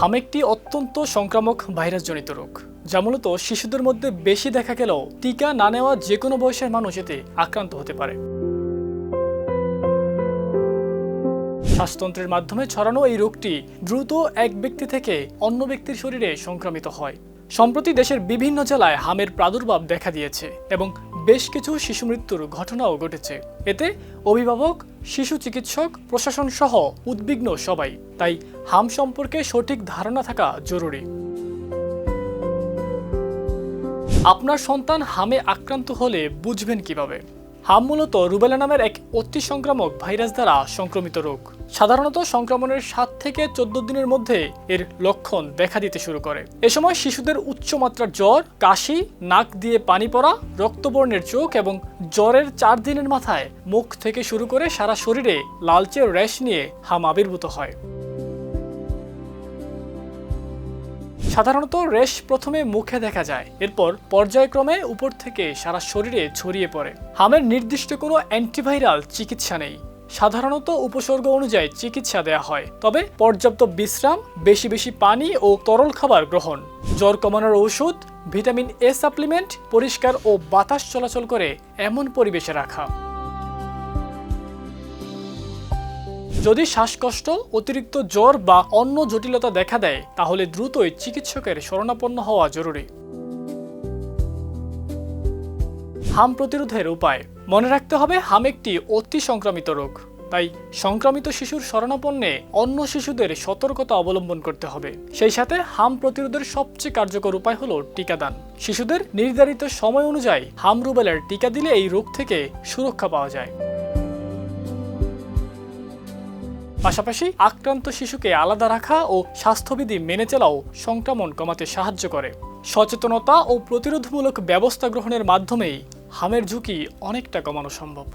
হাম একটি অত্যন্ত সংক্রামক ভাইরাসজনিত রোগ, যা মূলত শিশুদের মধ্যে বেশি দেখা গেলেও টিকা না নেওয়া যে কোনো বয়সের মানুষ এতে আক্রান্ত হতে পারে। শ্বাসতন্ত্রের মাধ্যমে ছড়ানো এই রোগটি দ্রুত এক ব্যক্তি থেকে অন্য ব্যক্তির শরীরে সংক্রামিত হয়। সম্প্রতি দেশের বিভিন্ন জেলায় হামের প্রাদুর্ভাব দেখা দিয়েছে এবং বেশ কিছু শিশু মৃত্যুর ঘটনাও ঘটেছে। এতে অভিভাবক, শিশু চিকিৎসক, প্রশাসন সহ উদ্বিগ্ন সবাই। তাই হাম সম্পর্কে সঠিক ধারণা থাকা জরুরি। আপনার সন্তান হামে আক্রান্ত হলে বুঝবেন কিভাবে? হাম মূলত রুবেলা নামের এক অতি সংক্রামক ভাইরাস দ্বারা সংক্রমিত রোগ। সাধারণত সংক্রমণের 7 থেকে 14 দিনের মধ্যে এর লক্ষণ দেখা দিতে শুরু করে। এ সময় শিশুদের উচ্চমাত্রার জ্বর, কাশি, নাক দিয়ে পানি পড়া, রক্তবর্ণের চোখ এবং জ্বরের 4 দিনের মাথায় মুখ থেকে শুরু করে সারা শরীরে লালচে র্যাশ নিয়ে হাম আবির্ভূত হয়। সাধারণত রেশ প্রথমে মুখে দেখা যায়, এরপর পর্যায়ক্রমে উপর থেকে সারা শরীরে ছড়িয়ে পড়ে। হামের নির্দিষ্ট কোনো অ্যান্টিভাইরাল চিকিৎসা নেই। সাধারণত উপসর্গ অনুযায়ী চিকিৎসা দেয়া হয়, তবে পর্যাপ্ত বিশ্রাম, বেশি পানি ও তরল খাবার গ্রহণ, জ্বর কমানোর ঔষধ, ভিটামিন এ সাপ্লিমেন্ট, পরিষ্কার ও বাতাস চলাচল করে এমন পরিবেশে রাখা। যদি শ্বাসকষ্ট, অতিরিক্ত জ্বর বা অন্য জটিলতা দেখা দেয়, তাহলে দ্রুতই চিকিৎসকের শরণাপন্ন হওয়া জরুরি। হাম প্রতিরোধের উপায়। মনে রাখতে হবে, হাম একটি অতি সংক্রামিত রোগ। তাই সংক্রামিত শিশুর শরণাপন্নে অন্য শিশুদের সতর্কতা অবলম্বন করতে হবে। সেই সাথে হাম প্রতিরোধের সবচেয়ে কার্যকর উপায় হলো টিকাদান। শিশুদের নির্ধারিত সময় অনুযায়ী হাম রুবেলার টিকা দিলে এই রোগ থেকে সুরক্ষা পাওয়া যায়। পাশাপাশি আক্রান্ত শিশুকে আলাদা রাখা ও স্বাস্থ্যবিধি মেনে চলাও সংক্রমণ কমাতে সাহায্য করে। সচেতনতা ও প্রতিরোধমূলক ব্যবস্থা গ্রহণের মাধ্যমেই হামের ঝুঁকি অনেকটা কমানো সম্ভব।